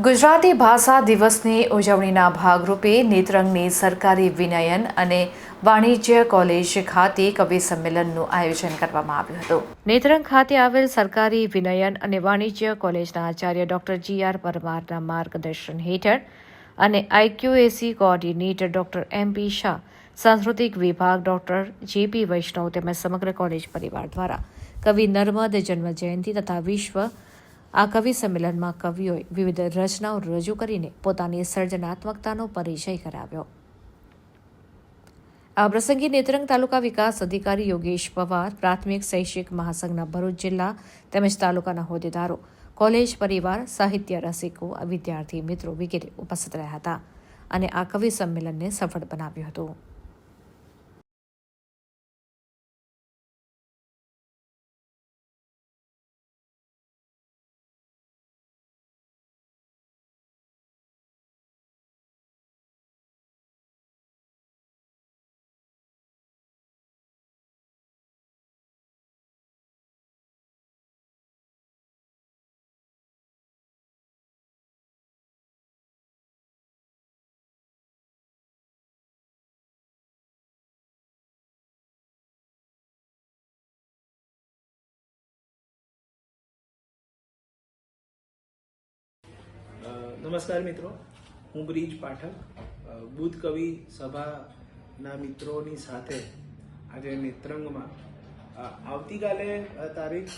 ગુજરાતી ભાષા દિવસની ઉજવણીના ભાગરૂપે નેત્રંગની સરકારી વિનયન અને વાણિજ્ય કોલેજ ખાતે કવિ સંમેલનનું આયોજન કરવામાં આવ્યું હતું. નેત્રંગ ખાતે આવેલ સરકારી વિનયન અને વાણિજ્ય કોલેજના આચાર્ય ડોક્ટર GR પરમારના માર્ગદર્શન હેઠળ અને IQAC coordinator doctor MP Shah, સાંસ્કૃતિક વિભાગ ડોક્ટર JP વૈષ્ણવ તેમજ સમગ્ર કોલેજ પરિવાર દ્વારા કવિ નર્મદ જન્મ જયંતિ તથા વિશ્વ આ કવિ સંમેલનમાં કવિઓએ વિવિધ રચનાઓ રજૂ કરીને પોતાની સર્જનાત્મકતાનો પરિચય કરાવ્યો. આ પ્રસંગે નેત્રંગ તાલુકા વિકાસ અધિકારી યોગેશ પવાર, પ્રાથમિક શૈક્ષિક મહાસંઘના ભરૂચ જિલ્લા તેમજ તાલુકાના હોદ્દેદારો, કોલેજ પરિવાર, સાહિત્ય રસિકો, વિદ્યાર્થી મિત્રો વગેરે ઉપસ્થિત રહ્યા હતા અને આ કવિ સંમેલનને સફળ બનાવ્યું હતું. નમસ્કાર મિત્રો, હું બ્રિજ પાઠક બુદ્ધ કવિ સભાના મિત્રોની સાથે આજે નેત્રંગમાં આવતીકાલે તારીખ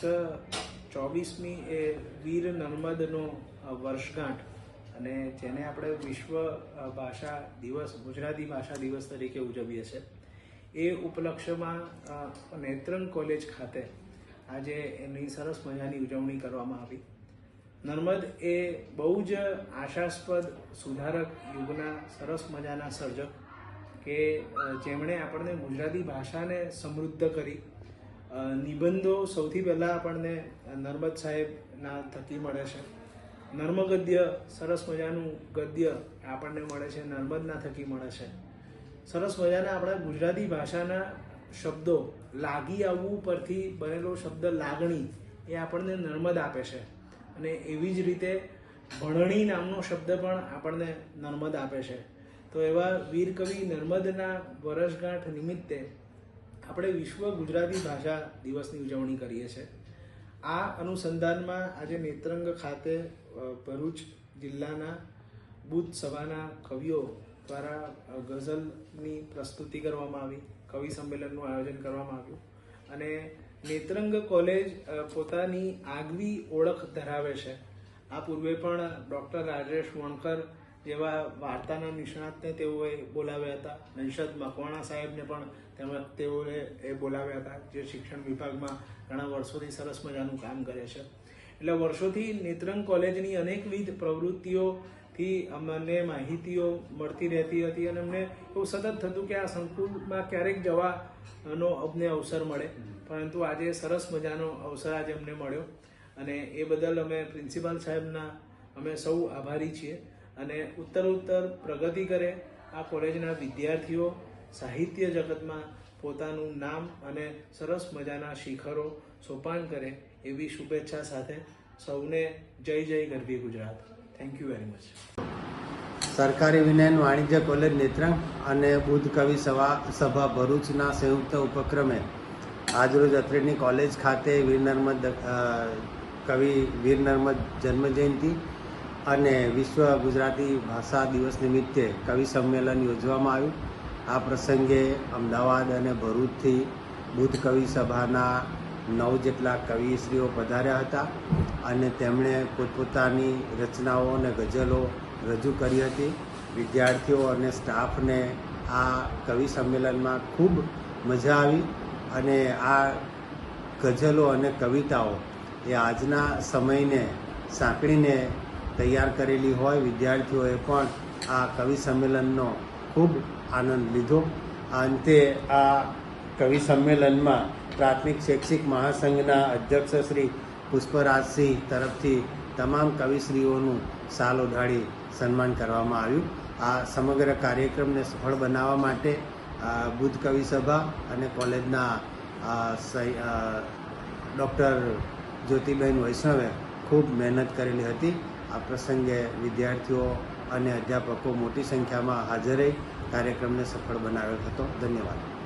24મી એ વીર નર્મદનો વર્ષગાંઠ અને જેને આપણે વિશ્વ ભાષા દિવસ, ગુજરાતી ભાષા દિવસ તરીકે ઉજવીએ છીએ, એ ઉપલક્ષ્યમાં નેત્રંગ કોલેજ ખાતે આજે એની સરસ મજાની ઉજવણી કરવામાં આવી. નર્મદ એ બહુ જ આશાસ્પદ સુધારક યુગના સરસ મજાના સર્જક કે જેમણે આપણને ગુજરાતી ભાષાને સમૃદ્ધ કરી. નિબંધો સૌથી પહેલાં આપણને નર્મદ સાહેબના થકી મળે છે. નર્મગદ્ય સરસ મજાનું ગદ્ય આપણને મળે છે, નર્મદના થકી મળે છે. સરસ મજાના આપણા ગુજરાતી ભાષાના શબ્દો, લાગી આવવું પરથી બનેલો શબ્દ લાગણી એ આપણને નર્મદ આપે છે. અને એવી જ રીતે ભણણી નામનો શબ્દ પણ આપણને નર્મદ આપે છે. તો એવા વીર કવિ નર્મદના વર્ષગાંઠ નિમિત્તે આપણે વિશ્વ ગુજરાતી ભાષા દિવસની ઉજવણી કરીએ છીએ. આ અનુસંધાનમાં આજે નેત્રંગ ખાતે ભરૂચ જિલ્લાના બુદ્ધ સભાના કવિઓ દ્વારા ગઝલની પ્રસ્તુતિ કરવામાં આવી, કવિ સંમેલનનું આયોજન કરવામાં આવ્યું અને નેત્રંગ કોલેજ પોતાની આગવી ઓળખ ધરાવે છે. આ પૂર્વે પણ ડૉક્ટર રાજેશ વણકર જેવા વાર્તાના નિષ્ણાતને તેઓએ બોલાવ્યા હતા. નૈષદ મકવાણા સાહેબને પણ તેઓએ બોલાવ્યા હતા, જે શિક્ષણ વિભાગમાં ઘણા વર્ષોથી સરસ મજાનું કામ કરે છે. એટલે વર્ષોથી નેત્રંગ કોલેજની અનેકવિધ પ્રવૃત્તિઓથી અમને માહિતીઓ મળતી રહેતી હતી અને અમને એવું સતત થતું કે આ સંકુલમાં ક્યારેક જવાનો અમને અવસર મળે, પરંતુ આજે સરસ મજાનો અવસર આજે અમને મળ્યો અને એ બદલ અમે પ્રિન્સિપાલ સાહેબના અમે સૌ આભારી છીએ. અને ઉત્તરોત્તર પ્રગતિ કરે, આ કોલેજના વિદ્યાર્થીઓ સાહિત્ય જગતમાં પોતાનું નામ અને સરસ મજાના શિખરો સોપાન કરે એવી શુભેચ્છા સાથે સૌને જય જય ગરવી Gujarat. Thank you very much. સરકારી વિનયન વાણિજ્ય કોલેજ નેત્રંગ અને બુદ્ધ કવિ સભા ભરૂચના સંયુક્ત ઉપક્રમે આજરોજ અત્રેની કોલેજ ખાતે વીર નર્મદ જન્મજયંતિ અને વિશ્વ ગુજરાતી ભાષા દિવસ નિમિત્તે કવિ સંમેલન યોજવામાં આવ્યું. આ પ્રસંગે અમદાવાદ અને ભરૂચથી બુદ્ધ કવિ સભાના 9 જેટલા કવિશ્રીઓ પધાર્યા હતા અને તેમણે પોતપોતાની રચનાઓ અને ગઝલો રજૂ કરી હતી. વિદ્યાર્થીઓ અને સ્ટાફને આ કવિ સંમેલનમાં ખૂબ મજા આવી અને આ ગઝલો અને કવિતાઓ એ આજના સમયને સાંકળીને તૈયાર કરેલી હોય. વિદ્યાર્થીઓએ પણ આ કવિ સંમેલનનો ખૂબ આનંદ લીધો. અંતે આ કવિ સંમેલનમાં પ્રાથમિક શૈક્ષિક મહાસંઘના અધ્યક્ષ શ્રી પુષ્પરાજસિંહ તરફથી તમામ કવિશ્રીઓનું શાલ ઓઢાડી સન્માન કરવામાં આવ્યું. આ સમગ્ર કાર્યક્રમને સફળ બનાવવા માટે બુદ્ધ કવિ સભા અને કોલેજના ડૉક્ટર જ્યોતિબેન વૈષ્ણવે ખૂબ મહેનત કરેલી હતી આ પ્રસંગે વિદ્યાર્થીઓ અને અધ્યાપકો મોટી સંખ્યામાં હાજર રહી કાર્યક્રમને સફળ બનાવેલ હતો. ધન્યવાદ.